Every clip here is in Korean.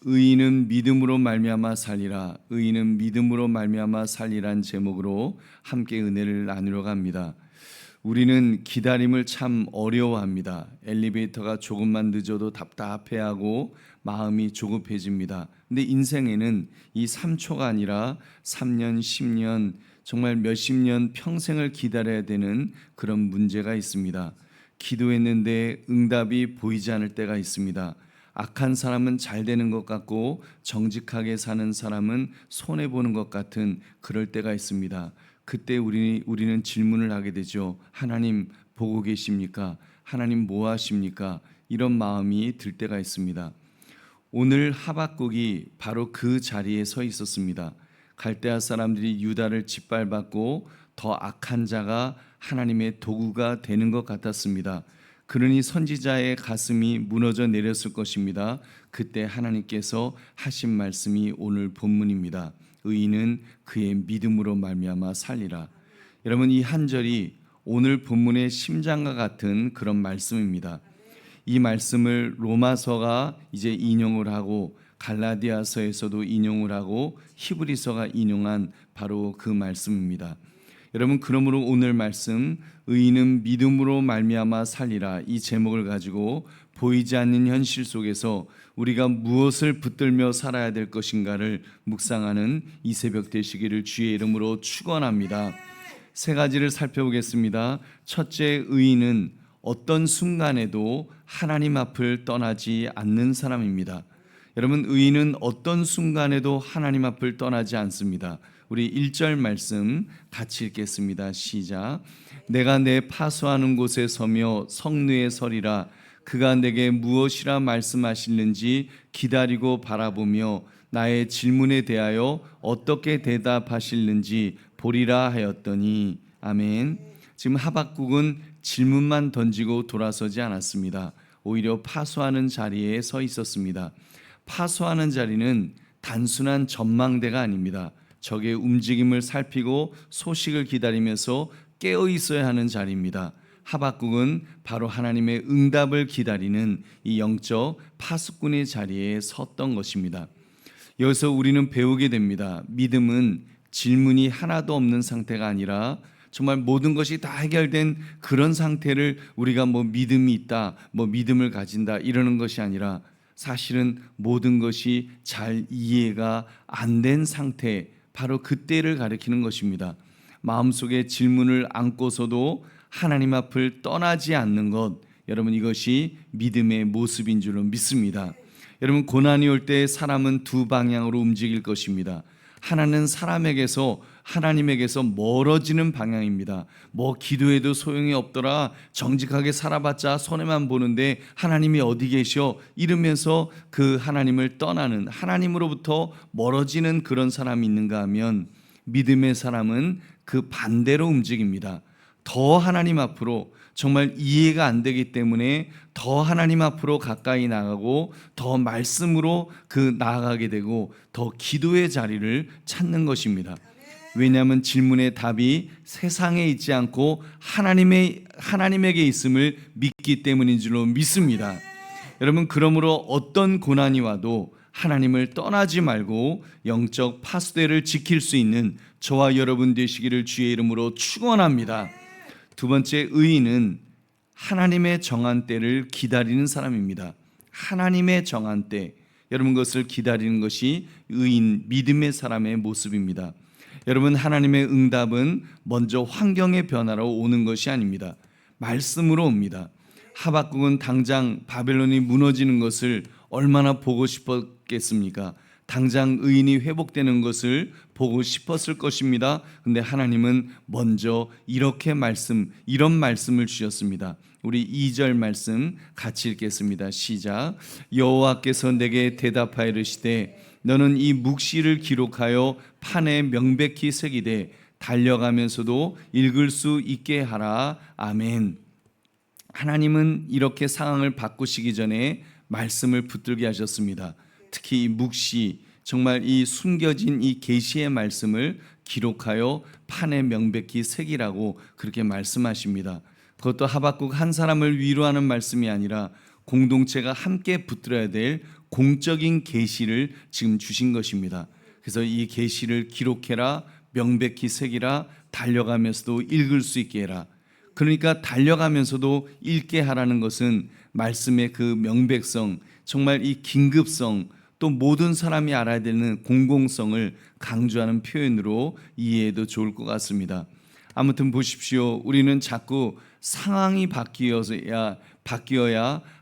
의인은 믿음으로 말미암아 살리라. 의인은 믿음으로 말미암아 살리란 제목으로 함께 은혜를 나누려고 합니다. 우리는 기다림을 참 어려워합니다. 엘리베이터가 조금만 늦어도 답답해하고 마음이 조급해집니다. 근데 인생에는 이 3초가 아니라 3년, 10년, 정말 몇십 년 평생을 기다려야 되는 그런 문제가 있습니다. 기도했는데 응답이 보이지 않을 때가 있습니다. 악한 사람은 잘 되는 것 같고 정직하게 사는 사람은 손해보는 것 같은 그럴 때가 있습니다. 그때 우리는 질문을 하게 되죠. 하나님 보고 계십니까? 하나님 뭐 하십니까? 이런 마음이 들 때가 있습니다. 오늘 하박국이 바로 그 자리에 서 있었습니다. 갈대아 사람들이 유다를 짓밟았고 더 악한 자가 하나님의 도구가 되는 것 같았습니다. 그러니 선지자의 가슴이 무너져 내렸을 것입니다. 그때 하나님께서 하신 말씀이 오늘 본문입니다. 의인은 그의 믿음으로 말미암아 살리라. 여러분, 이 한 절이 오늘 본문의 심장과 같은 그런 말씀입니다. 이 말씀을 로마서가 이제 인용을 하고 갈라디아서에서도 인용을 하고 히브리서가 인용한 바로 그 말씀입니다. 여러분, 그러므로 오늘 말씀 의인은 믿음으로 말미암아 살리라, 이 제목을 가지고 보이지 않는 현실 속에서 우리가 무엇을 붙들며 살아야 될 것인가를 묵상하는 이 새벽 되시기를 주의 이름으로 축원합니다. 세 가지를 살펴보겠습니다. 첫째, 의인은 어떤 순간에도 하나님 앞을 떠나지 않는 사람입니다. 여러분, 의인은 어떤 순간에도 하나님 앞을 떠나지 않습니다. 우리 1절 말씀 같이 읽겠습니다. 시작. 내가 내 파수하는 곳에 서며 성루에 서리라. 그가 내게 무엇이라 말씀하시는지 기다리고 바라보며 나의 질문에 대하여 어떻게 대답하시는지 보리라 하였더니. 아멘. 지금 하박국은 질문만 던지고 돌아서지 않았습니다. 오히려 파수하는 자리에 서 있었습니다. 파수하는 자리는 단순한 전망대가 아닙니다. 적의 움직임을 살피고 소식을 기다리면서 깨어 있어야 하는 자리입니다. 하박국은 바로 하나님의 응답을 기다리는 이 영적 파수꾼의 자리에 섰던 것입니다. 여기서 우리는 배우게 됩니다. 믿음은 질문이 하나도 없는 상태가 아니라 정말 모든 것이 다 해결된 그런 상태를 우리가 믿음이 있다, 믿음을 가진다 이러는 것이 아니라 사실은 모든 것이 잘 이해가 안 된 상태, 바로 그때를 가리키는 것입니다. 마음속에 질문을 안고서도 하나님 앞을 떠나지 않는 것, 여러분, 이것이 믿음의 모습인 줄로 믿습니다. 여러분, 고난이 올 때 사람은 두 방향으로 움직일 것입니다. 하나는 사람에게서 하나님에게서 멀어지는 방향입니다. 기도해도 소용이 없더라, 정직하게 살아봤자 손해만 보는데 하나님이 어디 계셔 이러면서 그 하나님을 떠나는, 하나님으로부터 멀어지는 그런 사람이 있는가 하면 믿음의 사람은 그 반대로 움직입니다. 더 하나님 앞으로, 정말 이해가 안 되기 때문에 더 하나님 앞으로 가까이 나가고 더 말씀으로 나아가게 되고 더 기도의 자리를 찾는 것입니다. 왜냐하면 질문의 답이 세상에 있지 않고 하나님에게 있음을 믿기 때문인 줄로 믿습니다. 여러분, 그러므로 어떤 고난이 와도 하나님을 떠나지 말고 영적 파수대를 지킬 수 있는 저와 여러분 되시기를 주의 이름으로 축원합니다. 두 번째, 의인은 하나님의 정한 때를 기다리는 사람입니다. 하나님의 정한 때, 여러분, 그것을 기다리는 것이 의인, 믿음의 사람의 모습입니다. 여러분, 하나님의 응답은 먼저 환경의 변화로 오는 것이 아닙니다. 말씀으로 옵니다. 하박국은 당장 바벨론이 무너지는 것을 얼마나 보고 싶었겠습니까? 당장 의인이 회복되는 것을 보고 싶었을 것입니다. 근데 하나님은 먼저 이런 말씀을 주셨습니다. 우리 2절 말씀 같이 읽겠습니다. 시작. 여호와께서 내게 대답하여 이르시되 너는 이 묵시를 기록하여 판에 명백히 새기되 달려가면서도 읽을 수 있게 하라. 아멘. 하나님은 이렇게 상황을 바꾸시기 전에 말씀을 붙들게 하셨습니다. 특히 이 묵시, 정말 이 숨겨진 이 계시의 말씀을 기록하여 판에 명백히 새기라고 그렇게 말씀하십니다. 그것도 하박국 한 사람을 위로하는 말씀이 아니라 공동체가 함께 붙들어야 될 공적인 계시를 지금 주신 것입니다. 그래서 이 계시를 기록해라, 명백히 새기라, 달려가면서도 읽을 수 있게 해라. 그러니까 달려가면서도 읽게 하라는 것은 말씀의 그 명백성, 정말 이 긴급성, 또 모든 사람이 알아야 되는 공공성을 강조하는 표현으로 이해해도 좋을 것 같습니다. 아무튼 보십시오. 우리는 자꾸 상황이 바뀌어야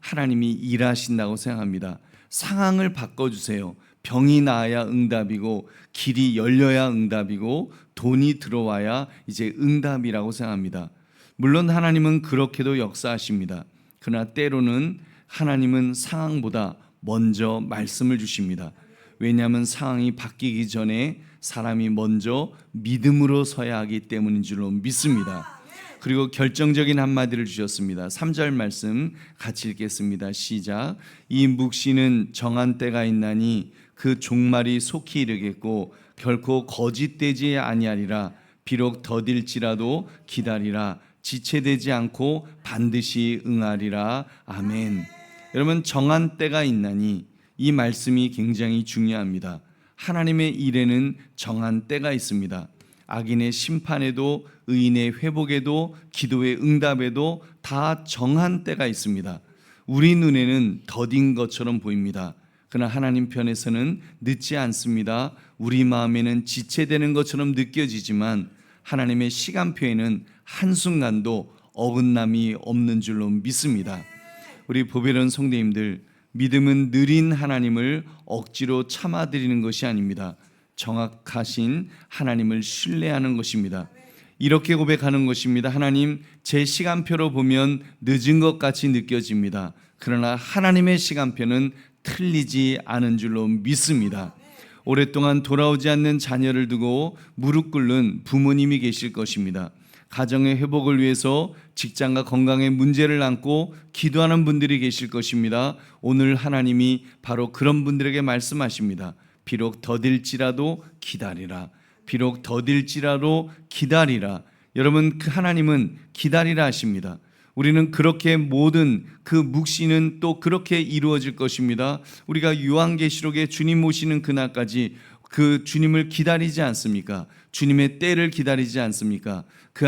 하나님이 일하신다고 생각합니다. 상황을 바꿔주세요. 병이 나아야 응답이고, 길이 열려야 응답이고, 돈이 들어와야 이제 응답이라고 생각합니다. 물론 하나님은 그렇게도 역사하십니다. 그러나 때로는 하나님은 상황보다 먼저 말씀을 주십니다. 왜냐하면 상황이 바뀌기 전에 사람이 먼저 믿음으로 서야 하기 때문인 줄로 믿습니다. 그리고 결정적인 한마디를 주셨습니다. 3절 말씀 같이 읽겠습니다. 시작. 이 묵시는 정한 때가 있나니 그 종말이 속히 이르겠고 결코 거짓되지 아니하리라. 비록 더딜지라도 기다리라. 지체되지 않고 반드시 응하리라. 아멘. 여러분, 정한 때가 있나니, 이 말씀이 굉장히 중요합니다. 하나님의 일에는 정한 때가 있습니다. 악인의 심판에도, 의인의 회복에도, 기도의 응답에도 다 정한 때가 있습니다. 우리 눈에는 더딘 것처럼 보입니다. 그러나 하나님 편에서는 늦지 않습니다. 우리 마음에는 지체되는 것처럼 느껴지지만 하나님의 시간표에는 한순간도 어긋남이 없는 줄로 믿습니다. 우리 보배로운 성도님들, 믿음은 느린 하나님을 억지로 참아드리는 것이 아닙니다. 정확하신 하나님을 신뢰하는 것입니다. 이렇게 고백하는 것입니다. 하나님, 제 시간표로 보면 늦은 것 같이 느껴집니다. 그러나 하나님의 시간표는 틀리지 않은 줄로 믿습니다. 오랫동안 돌아오지 않는 자녀를 두고 무릎 꿇는 부모님이 계실 것입니다. 가정의 회복을 위해서 직장과 건강의 문제를 안고 기도하는 분들이 계실 것입니다. 오늘 하나님이 바로 그런 분들에게 말씀하십니다. 비록 더딜지라도 기다리라. 비록 더딜지라도 기다리라. 여러분, 그 하나님은 기다리라 하십니다. 우리는 그렇게 모든 그 묵시는 또 그렇게 이루어질 것입니다. 우리가 요한계시록에 주님 오시는 그날까지 그 주님을 기다리지 않습니까? 주님의 때를 기다리지 않습니까? 그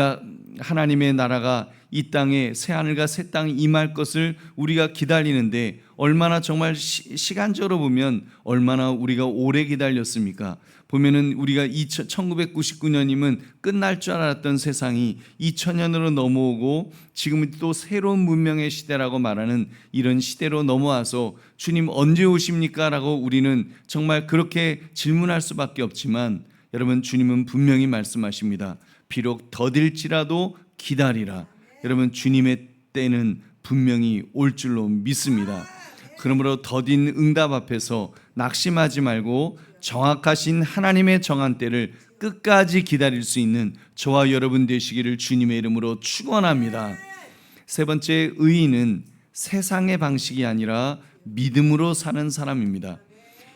하나님의 나라가 이 땅에 새하늘과 새 땅이 임할 것을 우리가 기다리는데 얼마나 정말 시간적으로 보면 얼마나 우리가 오래 기다렸습니까? 보면은 우리가 1999년이면 끝날 줄 알았던 세상이 2000년으로 넘어오고 지금은 또 새로운 문명의 시대라고 말하는 이런 시대로 넘어와서 주님 언제 오십니까? 라고 우리는 정말 그렇게 질문할 수밖에 없지만 여러분, 주님은 분명히 말씀하십니다. 비록 더딜지라도 기다리라. 여러분, 주님의 때는 분명히 올 줄로 믿습니다. 그러므로 더딘 응답 앞에서 낙심하지 말고 정확하신 하나님의 정한 때를 끝까지 기다릴 수 있는 저와 여러분 되시기를 주님의 이름으로 축원합니다. 세 번째, 의인은 세상의 방식이 아니라 믿음으로 사는 사람입니다.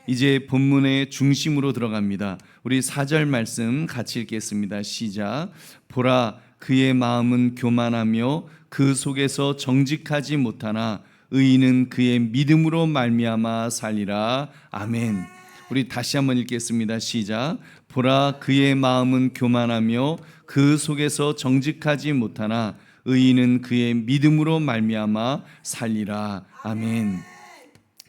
이제 본문의 중심으로 들어갑니다. 우리 4절 말씀 같이 읽겠습니다. 시작. 보라, 그의 마음은 교만하며 그 속에서 정직하지 못하나 의인은 그의 믿음으로 말미암아 살리라. 아멘. 우리 다시 한번 읽겠습니다. 시작. 보라, 그의 마음은 교만하며 그 속에서 정직하지 못하나 의인은 그의 믿음으로 말미암아 살리라. 아멘.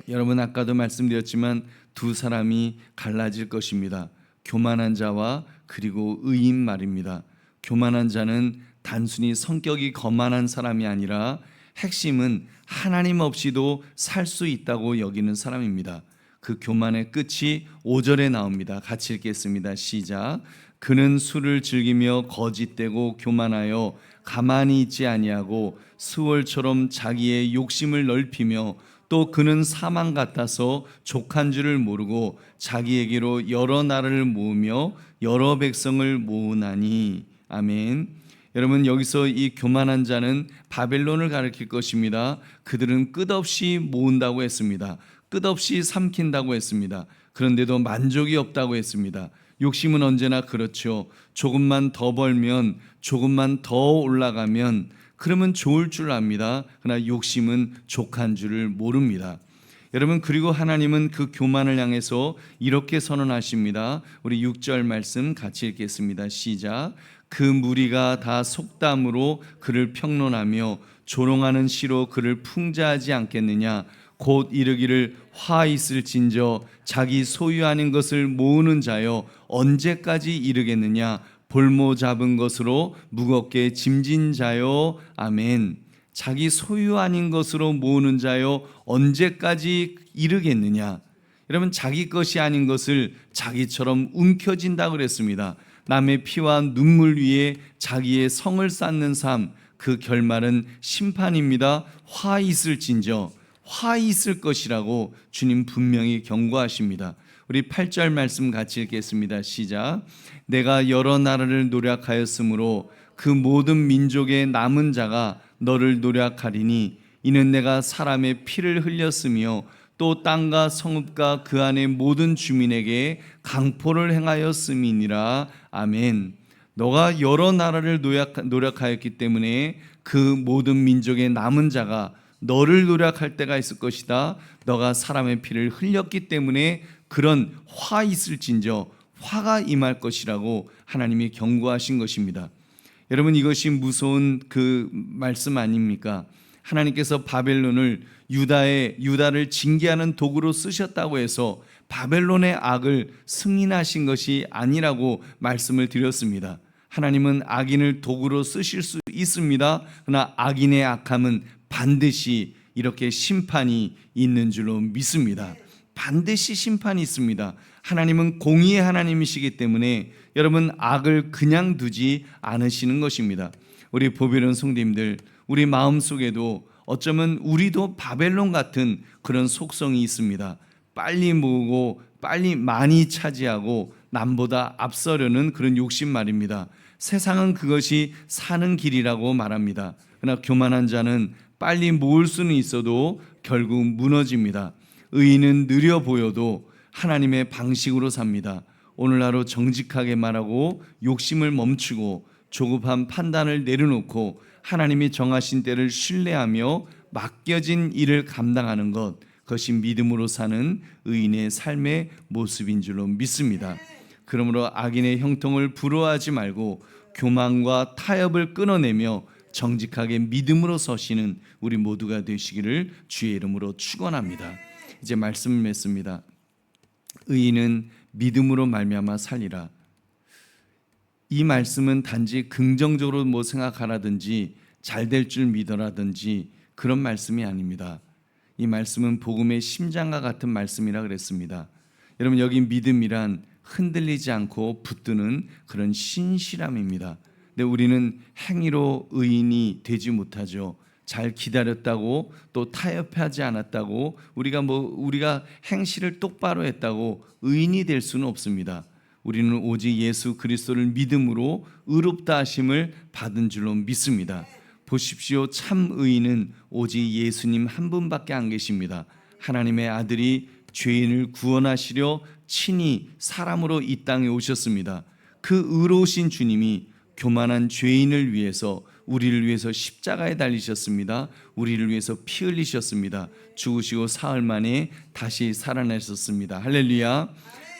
여러분, 아까도 말씀드렸지만 두 사람이 갈라질 것입니다. 교만한 자와 그리고 의인 말입니다. 교만한 자는 단순히 성격이 거만한 사람이 아니라 핵심은 하나님 없이도 살 수 있다고 여기는 사람입니다. 그 교만의 끝이 5절에 나옵니다. 같이 읽겠습니다. 시작. 그는 술을 즐기며 거짓되고 교만하여 가만히 있지 아니하고 수월처럼 자기의 욕심을 넓히며 또 그는 사망 같아서 족한 줄을 모르고 자기에게로 여러 나라를 모으며 여러 백성을 모으나니. 아멘. 여러분, 여기서 이 교만한 자는 바벨론을 가리킬 것입니다. 그들은 끝없이 모은다고 했습니다. 끝없이 삼킨다고 했습니다. 그런데도 만족이 없다고 했습니다. 욕심은 언제나 그렇죠. 조금만 더 벌면, 조금만 더 올라가면 그러면 좋을 줄 압니다. 그러나 욕심은 족한 줄을 모릅니다. 여러분, 그리고 하나님은 그 교만을 향해서 이렇게 선언하십니다. 우리 6절 말씀 같이 읽겠습니다. 시작. 그 무리가 다 속담으로 그를 평론하며 조롱하는 시로 그를 풍자하지 않겠느냐. 곧 이르기를 화 있을진저 자기 소유하는 것을 모으는 자여 언제까지 이르겠느냐. 볼모 잡은 것으로 무겁게 짐진 자여. 아멘. 자기 소유 아닌 것으로 모으는 자여 언제까지 이르겠느냐. 여러분, 자기 것이 아닌 것을 자기처럼 움켜쥔다 그랬습니다. 남의 피와 눈물 위에 자기의 성을 쌓는 삶, 그 결말은 심판입니다. 화 있을진저, 화 있을 것이라고 주님 분명히 경고하십니다. 우리 8절 말씀 같이 읽겠습니다. 시작. 내가 여러 나라를 노력하였으므로 그 모든 민족의 남은 자가 너를 노력하리니 이는 내가 사람의 피를 흘렸으며 또 땅과 성읍과 그 안의 모든 주민에게 강포를 행하였음이니라. 아멘. 너가 여러 나라를 노력하였기 때문에 그 모든 민족의 남은 자가 너를 노력할 때가 있을 것이다. 너가 사람의 피를 흘렸기 때문에 그런 화 있을진저 화가 임할 것이라고 하나님이 경고하신 것입니다. 여러분, 이것이 무서운 그 말씀 아닙니까? 하나님께서 바벨론을 유다를 징계하는 도구로 쓰셨다고 해서 바벨론의 악을 승인하신 것이 아니라고 말씀을 드렸습니다. 하나님은 악인을 도구로 쓰실 수 있습니다. 그러나 악인의 악함은 반드시 이렇게 심판이 있는 줄로 믿습니다. 반드시 심판이 있습니다. 하나님은 공의의 하나님이시기 때문에 여러분, 악을 그냥 두지 않으시는 것입니다. 우리 보배로운 성도님들, 우리 마음속에도 어쩌면 우리도 바벨론 같은 그런 속성이 있습니다. 빨리 모으고 빨리 많이 차지하고 남보다 앞서려는 그런 욕심 말입니다. 세상은 그것이 사는 길이라고 말합니다. 그러나 교만한 자는 빨리 모을 수는 있어도 결국 무너집니다. 의인은 느려 보여도 하나님의 방식으로 삽니다. 오늘 하루 정직하게 말하고 욕심을 멈추고 조급한 판단을 내려놓고 하나님이 정하신 때를 신뢰하며 맡겨진 일을 감당하는 것, 그것이 믿음으로 사는 의인의 삶의 모습인 줄로 믿습니다. 그러므로 악인의 형통을 부러워하지 말고 교만과 타협을 끊어내며 정직하게 믿음으로 서시는 우리 모두가 되시기를 주의 이름으로 축원합니다. 이제 말씀을 맺습니다. 의인은 믿음으로 말미암아 살리라. 이 말씀은 단지 긍정적으로 뭐 생각하라든지 잘 될 줄 믿어라든지 그런 말씀이 아닙니다. 이 말씀은 복음의 심장과 같은 말씀이라 그랬습니다. 여러분, 여기 믿음이란 흔들리지 않고 붙드는 그런 신실함입니다. 근데 우리는 행위로 의인이 되지 못하죠. 잘 기다렸다고 또 타협하지 않았다고 우리가 행실을 똑바로 했다고 의인이 될 수는 없습니다. 우리는 오직 예수 그리스도를 믿음으로 의롭다 하심을 받은 줄로 믿습니다. 보십시오. 참 의인은 오직 예수님 한 분밖에 안 계십니다. 하나님의 아들이 죄인을 구원하시려 친히 사람으로 이 땅에 오셨습니다. 그 의로우신 주님이 교만한 죄인을 위해서, 우리를 위해서 십자가에 달리셨습니다. 우리를 위해서 피 흘리셨습니다. 죽으시고 사흘 만에 다시 살아나셨습니다. 할렐루야.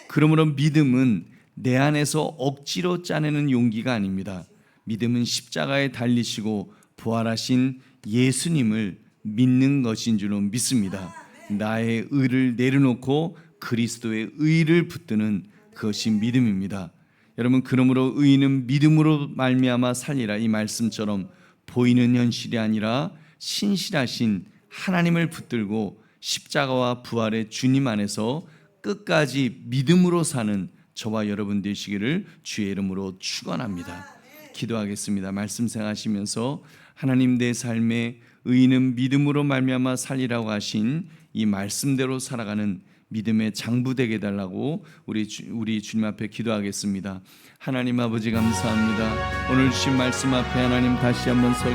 그러므로 믿음은 내 안에서 억지로 짜내는 용기가 아닙니다. 믿음은 십자가에 달리시고 부활하신 예수님을 믿는 것인 줄로 믿습니다. 나의 의를 내려놓고 그리스도의 의를 붙드는 그것이 믿음입니다. 여러분, 그러므로 의인은 믿음으로 말미암아 살리라. 이 말씀처럼 보이는 현실이 아니라 신실하신 하나님을 붙들고 십자가와 부활의 주님 안에서 끝까지 믿음으로 사는 저와 여러분 되시기를 주의 이름으로 축원합니다. 기도하겠습니다. 말씀 생각하시면서 하나님, 내 삶에 의인은 믿음으로 말미암아 살리라고 하신 이 말씀대로 살아가는 믿음의 장부 되게 해달라고 우리 주님 앞에 기도하겠습니다. 하나님 아버지, 감사합니다. 오늘 주신 말씀 앞에 하나님 다시 한번 서게